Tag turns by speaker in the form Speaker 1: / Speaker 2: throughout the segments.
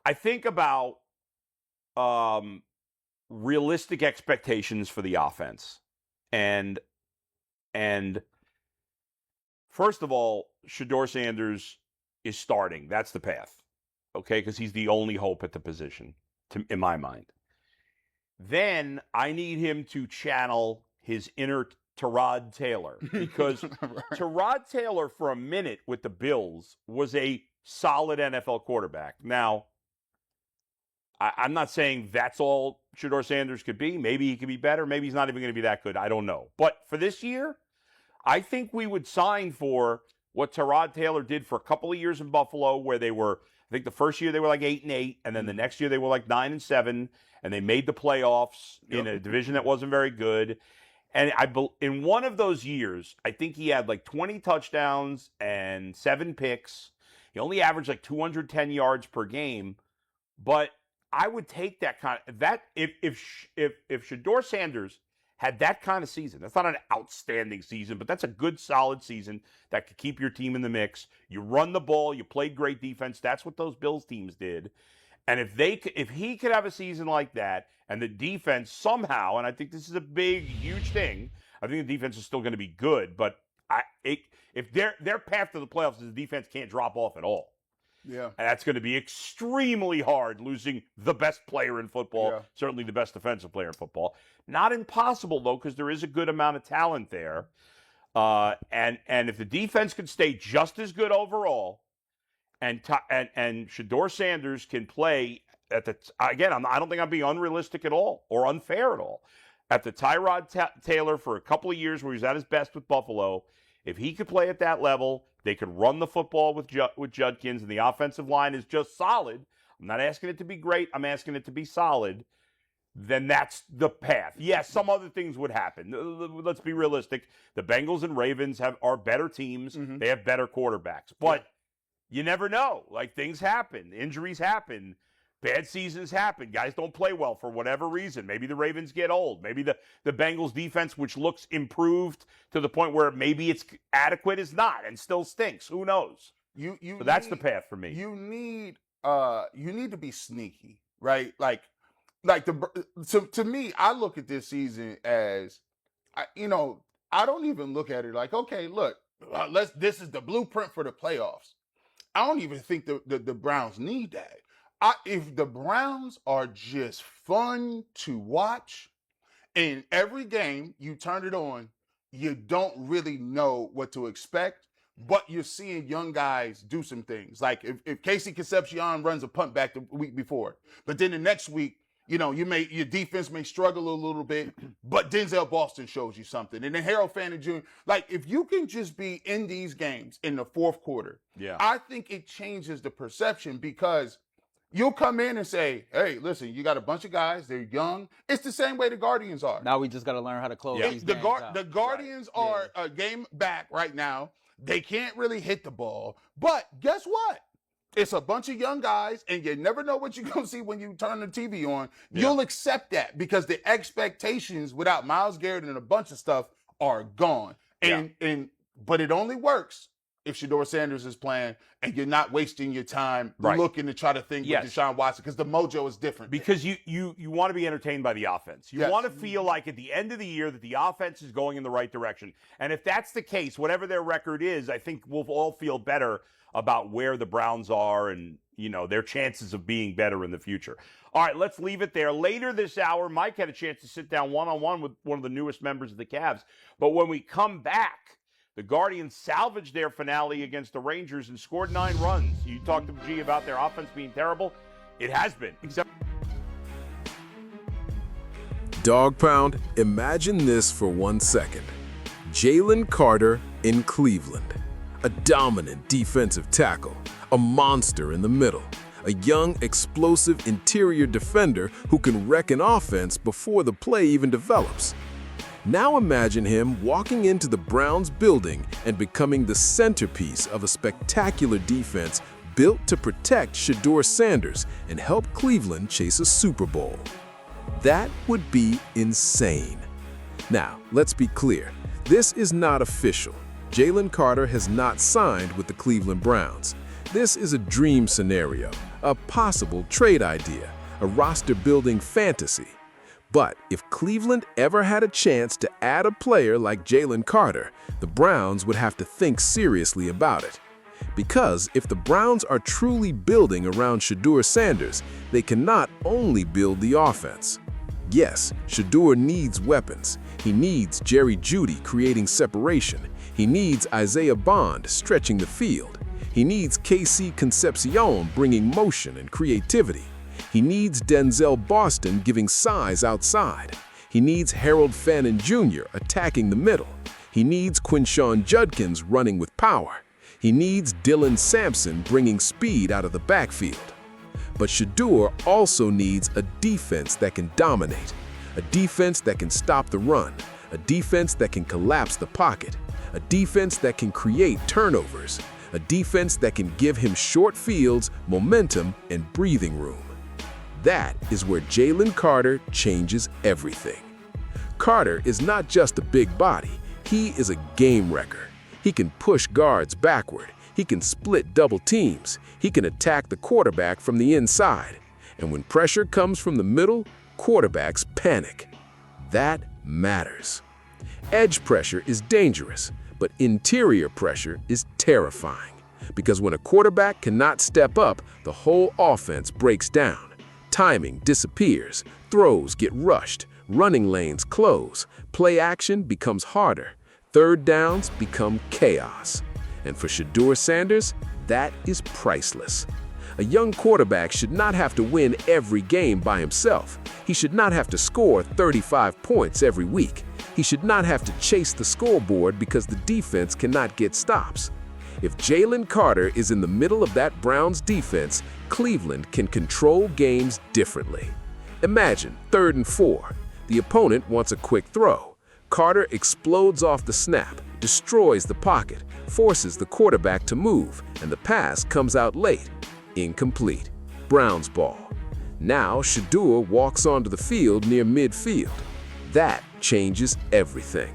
Speaker 1: I think about realistic expectations for the offense. And first of all, Shedeur Sanders is starting. That's the path, okay? Because he's the only hope at the position, in my mind. Then I need him to channel his inner Tyrod Taylor, because
Speaker 2: Right.
Speaker 1: Tyrod Taylor for a minute with the Bills was a solid NFL quarterback. Now, I'm not saying that's all Shedeur Sanders could be. Maybe he could be better. Maybe he's not even going to be that good. I don't know. But for this year, I think we would sign for what Tyrod Taylor did for a couple of years in Buffalo, where they were, I think the first year they were like 8-8, and then the next year they were like 9-7, and they made the playoffs in a division that wasn't very good. And in one of those years, I think he had like 20 touchdowns and 7 picks. He only averaged like 210 yards per game. But I would take that kind of that if Shedeur Sanders had that kind of season. That's not an outstanding season, but that's a good, solid season that could keep your team in the mix. You run the ball, you played great defense. That's what those Bills teams did. And if he could have a season like that, and the defense somehow, and I think this is a big, huge thing, I think the defense is still going to be good. But if their path to the playoffs is the defense can't drop off at all.
Speaker 2: Yeah.
Speaker 1: And that's going to be extremely hard, losing the best player in football, certainly the best defensive player in football. Not impossible, though, because there is a good amount of talent there. And if the defense can stay just as good overall, and Shedeur Sanders can play I don't think I'm being unrealistic at all or unfair at all. At the Tyrod Taylor for a couple of years where he was at his best with Buffalo, if he could play at that level, they could run the football with Judkins, and the offensive line is just solid. I'm not asking it to be great. I'm asking it to be solid. Then that's the path. Yes, some other things would happen. Let's be realistic. The Bengals and Ravens are better teams. Mm-hmm. They have better quarterbacks. But you never know. Like, things happen. Injuries happen. Bad seasons happen. Guys don't play well for whatever reason. Maybe the Ravens get old. Maybe the Bengals defense, which looks improved to the point where maybe it's adequate, is not and still stinks. Who knows? So that's the path for me.
Speaker 2: You need to be sneaky, right? To me, I look at this season as, I don't even look at it like, okay, look, this is the blueprint for the playoffs. I don't even think the Browns need that. If the Browns are just fun to watch, and every game you turn it on, you don't really know what to expect, but you're seeing young guys do some things. Like if Casey Concepcion runs a punt back the week before, but then the next week, your defense may struggle a little bit, but Denzel Boston shows you something. And then Harold Fannin Jr., like, if you can just be in these games in the fourth quarter, I think it changes the perception, because you'll come in and say, hey, listen, you got a bunch of guys. They're young. It's the same way the Guardians are.
Speaker 3: Now we just got to learn how to close these games out.
Speaker 2: The Guardians are a game back right now. They can't really hit the ball. But guess what? It's a bunch of young guys, and you never know what you're going to see when you turn the TV on. You'll accept that, because the expectations without Myles Garrett and a bunch of stuff are gone. But it only works if Shedeur Sanders is playing, and you're not wasting your time looking to try to think with Deshaun Watson, because the mojo is different.
Speaker 1: Because you want to be entertained by the offense. You want to feel like at the end of the year that the offense is going in the right direction. And if that's the case, whatever their record is, I think we'll all feel better about where the Browns are and, their chances of being better in the future. All right, let's leave it there. Later this hour, Mike had a chance to sit down one-on-one with one of the newest members of the Cavs. But when we come back, the Guardians salvaged their finale against the Rangers and scored 9 runs. You talked to G about their offense being terrible. It has been, except...
Speaker 4: Dawg Pound, imagine this for 1 second. Jaylen Carter in Cleveland. A dominant defensive tackle, a monster in the middle, a young, explosive interior defender who can wreck an offense before the play even develops. Now imagine him walking into the Browns building and becoming the centerpiece of a spectacular defense built to protect Shedeur Sanders and help Cleveland chase a Super Bowl. That would be insane. Now, let's be clear. This is not official. Jalen Carter has not signed with the Cleveland Browns. This is a dream scenario, a possible trade idea, a roster-building fantasy. But if Cleveland ever had a chance to add a player like Jalen Carter, the Browns would have to think seriously about it. Because if the Browns are truly building around Shedeur Sanders, they cannot only build the offense. Yes, Shedeur needs weapons. He needs Jerry Jeudy creating separation. He needs Isaiah Bond stretching the field. He needs KC Concepcion bringing motion and creativity. He needs Denzel Boston giving size outside. He needs Harold Fannin Jr. attacking the middle. He needs Quinshon Judkins running with power. He needs Dylan Sampson bringing speed out of the backfield. But Shedeur also needs a defense that can dominate, a defense that can stop the run, a defense that can collapse the pocket, a defense that can create turnovers, a defense that can give him short fields, momentum, and breathing room. That is where Jalen Carter changes everything. Carter is not just a big body, he is a game wrecker. He can push guards backward, he can split double teams, he can attack the quarterback from the inside. And when pressure comes from the middle, quarterbacks panic. That matters. Edge pressure is dangerous, but interior pressure is terrifying. Because when a quarterback cannot step up, the whole offense breaks down. Timing disappears, throws get rushed, running lanes close, play action becomes harder, third downs become chaos. And for Shedeur Sanders, that is priceless. A young quarterback should not have to win every game by himself. He should not have to score 35 points every week. He should not have to chase the scoreboard because the defense cannot get stops. If Jalen Carter is in the middle of that Browns defense, Cleveland can control games differently. Imagine 3rd and 4. The opponent wants a quick throw. Carter explodes off the snap, destroys the pocket, forces the quarterback to move, and the pass comes out late. Incomplete. Browns ball. Now Shedeur walks onto the field near midfield. That changes everything.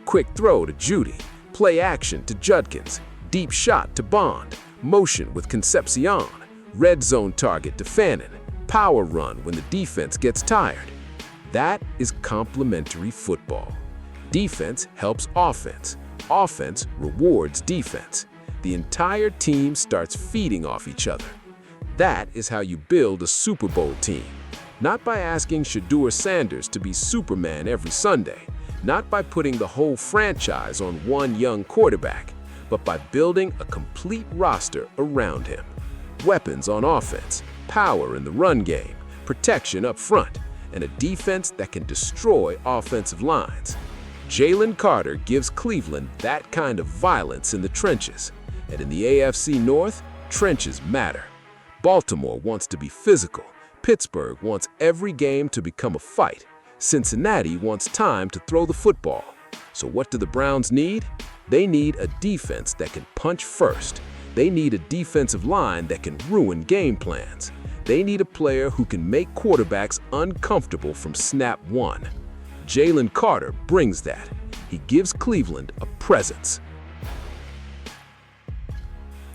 Speaker 4: Quick throw to Jeudy, play action to Judkins, deep shot to Bond, motion with Concepcion, red zone target to Fannin, power run when the defense gets tired. That is complementary football. Defense helps offense. Offense rewards defense. The entire team starts feeding off each other. That is how you build a Super Bowl team. Not by asking Shedeur Sanders to be Superman every Sunday, not by putting the whole franchise on one young quarterback, but by building a complete roster around him. Weapons on offense, power in the run game, protection up front, and a defense that can destroy offensive lines. Jalen Carter gives Cleveland that kind of violence in the trenches. And in the AFC North, trenches matter. Baltimore wants to be physical. Pittsburgh wants every game to become a fight. Cincinnati wants time to throw the football. So what do the Browns need? They need a defense that can punch first. They need a defensive line that can ruin game plans. They need a player who can make quarterbacks uncomfortable from snap one. Jalen Carter brings that. He gives Cleveland a presence.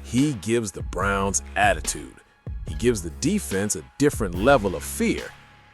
Speaker 4: He gives the Browns attitude. He gives the defense a different level of fear.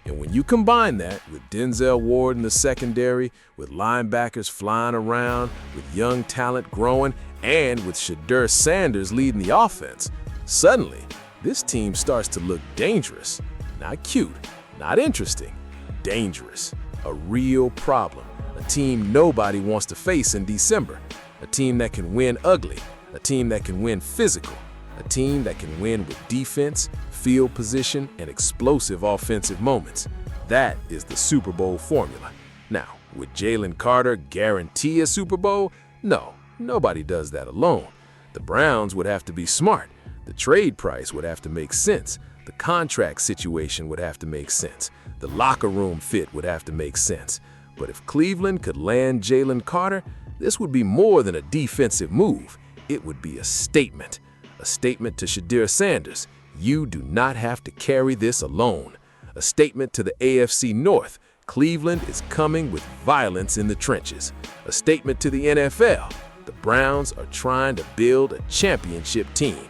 Speaker 4: And when you combine that with Denzel Ward in the secondary, with linebackers flying around, with young talent growing, and with Shedeur Sanders leading the offense, suddenly this team starts to look dangerous. Not cute, not interesting, dangerous. A real problem. A team nobody wants to face in December. A team that can win ugly. A team that can win physical. A team that can win with defense, field position, and explosive offensive moments. That is the Super Bowl formula. Now, would Jalen Carter guarantee a Super Bowl? No, nobody does that alone. The Browns would have to be smart. The trade price would have to make sense. The contract situation would have to make sense. The locker room fit would have to make sense. But if Cleveland could land Jalen Carter, this would be more than a defensive move. It would be a statement. A statement to Shedeur Sanders. You do not have to carry this alone. A statement to the AFC North. Cleveland is coming with violence in the trenches. A statement to the NFL. The Browns are trying to build a championship team.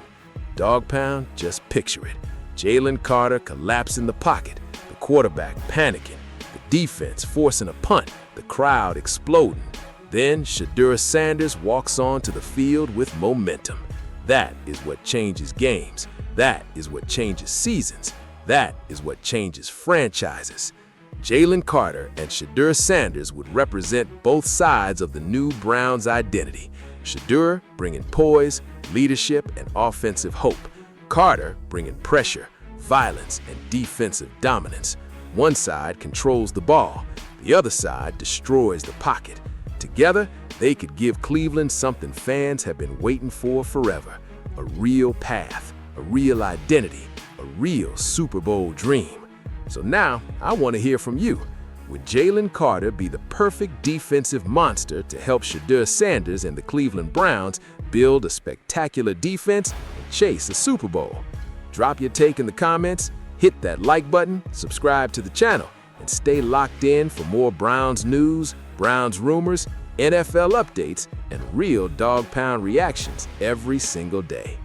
Speaker 4: Dawg Pound, just picture it. Jaylen Carter collapsed in the pocket, the quarterback panicking, the defense forcing a punt, the crowd exploding. Then Shedeur Sanders walks onto the field with momentum. That is what changes games. That is what changes seasons. That is what changes franchises. Jaylen Carter and Shedeur Sanders would represent both sides of the new Browns identity. Shedeur bringing poise, leadership, and offensive hope. Carter bringing pressure, violence, and defensive dominance. One side controls the ball. The other side destroys the pocket. Together, they could give Cleveland something fans have been waiting for forever. A real path, a real identity, a real Super Bowl dream. So now, I want to hear from you. Would Jaylen Carter be the perfect defensive monster to help Shedeur Sanders and the Cleveland Browns build a spectacular defense and chase a Super Bowl? Drop your take in the comments, hit that like button, subscribe to the channel, and stay locked in for more Browns news, Browns rumors, NFL updates, and real Dawg Pound reactions every single day.